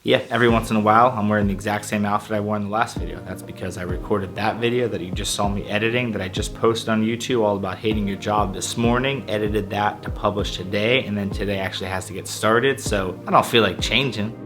Yeah, every once in a while, I'm wearing the exact same outfit I wore in the last video. That's because I recorded that video that you just saw me editing that I just posted on YouTube all about hating your job this morning, edited that to publish today, and then today actually has to get started, so I don't feel like changing.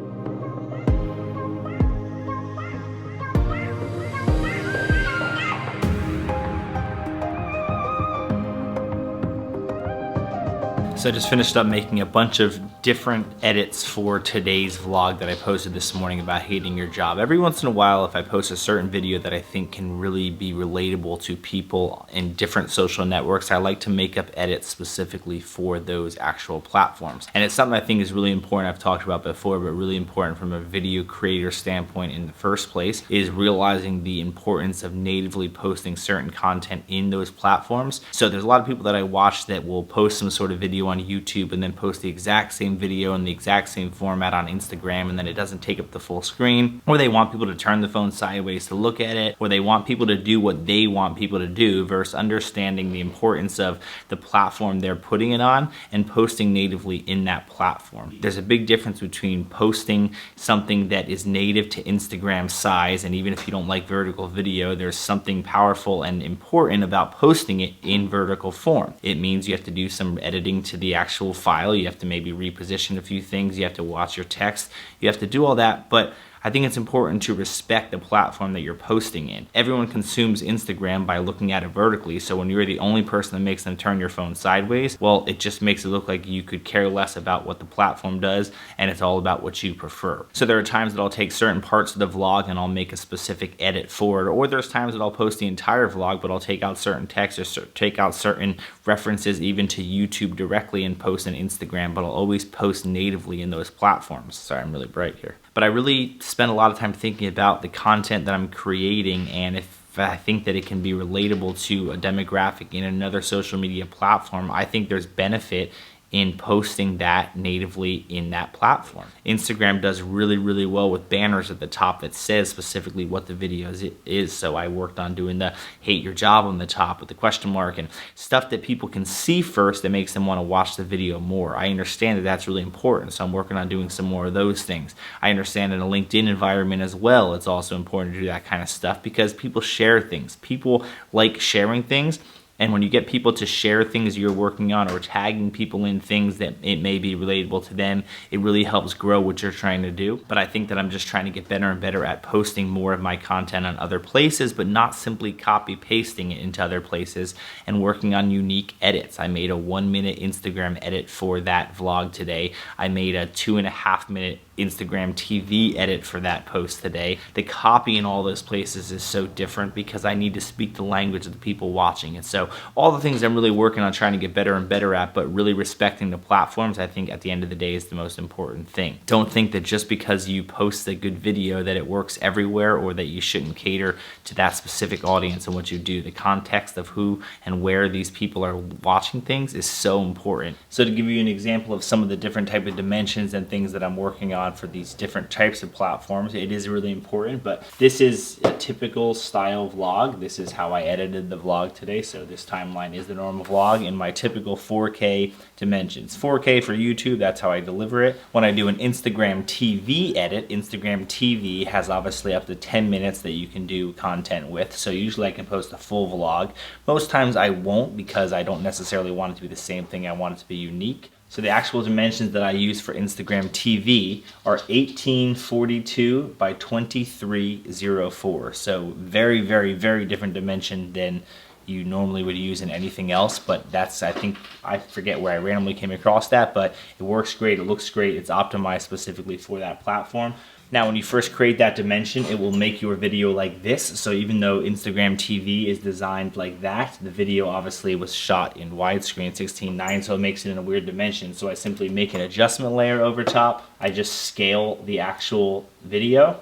So I just finished up making a bunch of different edits for today's vlog that I posted this morning about hating your job. Every once in a while, if I post a certain video that I think can really be relatable to people in different social networks, I like to make up edits specifically for those actual platforms. And it's something I think is really important. I've talked about before, but really important from a video creator standpoint in the first place, is realizing the importance of natively posting certain content in those platforms. So there's a lot of people that I watch that will post some sort of video on YouTube and then post the exact same video in the exact same format on Instagram, and then it doesn't take up the full screen, or they want people to turn the phone sideways to look at it, or they want people to do what they want people to do versus understanding the importance of the platform they're putting it on and posting natively in that platform. There's a big difference between posting something that is native to Instagram size, and even if you don't like vertical video, there's something powerful and important about posting it in vertical form. It means you have to do some editing to the actual file, you have to maybe reposition a few things, you have to watch your text, you have to do all that, but I think it's important to respect the platform that you're posting in. Everyone consumes Instagram by looking at it vertically, so when you're the only person that makes them turn your phone sideways, well, it just makes it look like you could care less about what the platform does, and it's all about what you prefer. So there are times that I'll take certain parts of the vlog and I'll make a specific edit for it, or there's times that I'll post the entire vlog, but I'll take out certain text or take out certain references even to YouTube directly and post on Instagram, but I'll always post natively in those platforms. Sorry, I'm really bright here. But I really spend a lot of time thinking about the content that I'm creating, and if I think that it can be relatable to a demographic in another social media platform, I think there's benefit in posting that natively in that platform. Instagram does really, really well with banners at the top that says specifically what the video is. So I worked on doing the hate your job on the top with the question mark and stuff that people can see first that makes them want to watch the video more. I understand that that's really important, so I'm working on doing some more of those things. I understand in a LinkedIn environment as well, it's also important to do that kind of stuff because people share things. People like sharing things. And when you get people to share things you're working on or tagging people in things that it may be relatable to them, it really helps grow what you're trying to do. But I think that I'm just trying to get better and better at posting more of my content on other places, but not simply copy pasting it into other places and working on unique edits. I made a 1-minute Instagram edit for that vlog today. I made a 2.5-minute Instagram TV edit for that post today. The copy in all those places is so different because I need to speak the language of the people watching it. So all the things I'm really working on trying to get better and better at, but really respecting the platforms, I think at the end of the day is the most important thing. Don't think that just because you post a good video that it works everywhere or that you shouldn't cater to that specific audience and what you do. The context of who and where these people are watching things is so important. So to give you an example of some of the different type of dimensions and things that I'm working on for these different types of platforms, it is really important, but this is a typical style vlog. This is how I edited the vlog today, so this timeline is the normal vlog in my typical 4K dimensions. 4K for YouTube, that's how I deliver it. When I do an Instagram TV edit, Instagram TV has obviously up to 10 minutes that you can do content with, so usually I can post a full vlog. Most times I won't because I don't necessarily want it to be the same thing. I want it to be unique. So the actual dimensions that I use for Instagram TV are 1842 by 2304. So very, very, very different dimension than you normally would use in anything else, but that's, I think, I forget where I randomly came across that, but it works great, it looks great, it's optimized specifically for that platform. Now, when you first create that dimension, it will make your video like this. So even though Instagram TV is designed like that, the video obviously was shot in widescreen 16:9, so it makes it in a weird dimension. So I simply make an adjustment layer over top. I just scale the actual video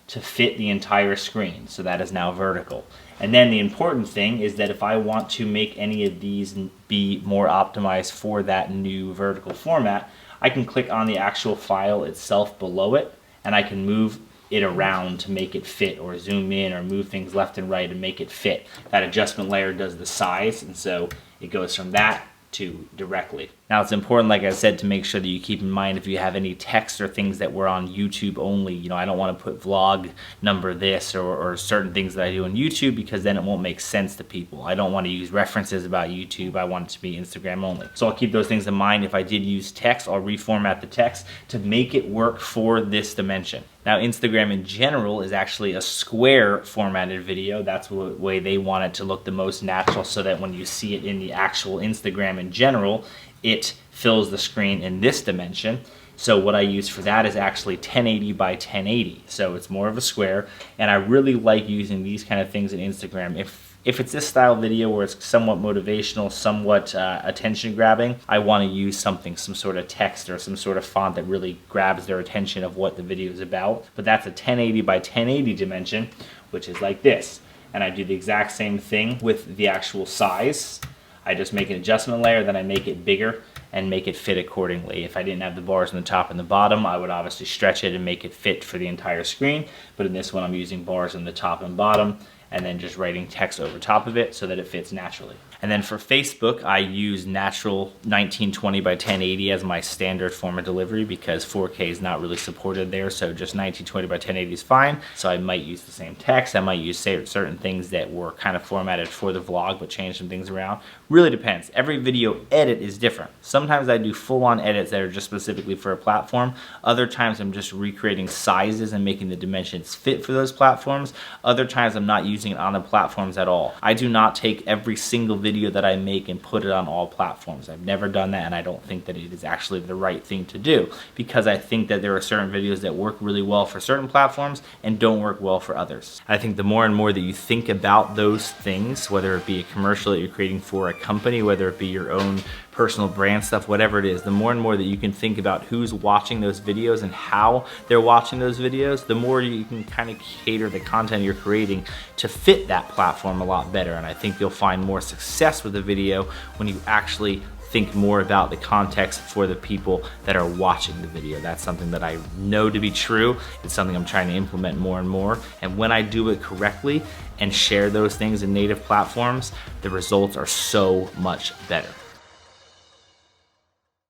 to fit the entire screen. So that is now vertical. And then the important thing is that if I want to make any of these be more optimized for that new vertical format, I can click on the actual file itself below it, and I can move it around to make it fit, or zoom in or move things left and right and make it fit. That adjustment layer does the size, and so it goes from that to directly. Now it's important, like I said, to make sure that you keep in mind if you have any text or things that were on YouTube only. You know, I don't want to put vlog number this or certain things that I do on YouTube, because then it won't make sense to people. I don't want to use references about YouTube. I want it to be Instagram only. So I'll keep those things in mind. If I did use text, I'll reformat the text to make it work for this dimension. Now Instagram in general is actually a square formatted video. That's the way they want it to look the most natural, so that when you see it in the actual Instagram in general, it fills the screen in this dimension. So what I use for that is actually 1080 by 1080. So it's more of a square, and I really like using these kind of things in Instagram. If it's this style video where it's somewhat motivational, somewhat attention grabbing, I want to use something, some sort of text or some sort of font that really grabs their attention of what the video is about. But that's a 1080 by 1080 dimension, which is like this. And I do the exact same thing with the actual size. I just make an adjustment layer, then I make it bigger and make it fit accordingly. If I didn't have the bars on the top and the bottom, I would obviously stretch it and make it fit for the entire screen. But in this one, I'm using bars on the top and bottom, and then just writing text over top of it so that it fits naturally. And then for Facebook, I use natural 1920 by 1080 as my standard form of delivery, because 4K is not really supported there, so just 1920 by 1080 is fine. So I might use the same text, I might use certain things that were kind of formatted for the vlog, but change some things around. Really depends. Every video edit is different. Sometimes I do full-on edits that are just specifically for a platform. Other times I'm just recreating sizes and making the dimensions fit for those platforms. Other times I'm not using it on the platforms at all. I do not take every single video that I make and put it on all platforms. I've never done that, and I don't think that it is actually the right thing to do, because I think that there are certain videos that work really well for certain platforms and don't work well for others. I think the more and more that you think about those things, whether it be a commercial that you're creating for a company, whether it be your own personal brand stuff, whatever it is, the more and more that you can think about who's watching those videos and how they're watching those videos, the more you can kind of cater the content you're creating to fit that platform a lot better. And I think you'll find more success with a video when you actually think more about the context for the people that are watching the video. That's something that I know to be true. It's something I'm trying to implement more and more. And when I do it correctly and share those things in native platforms, the results are so much better.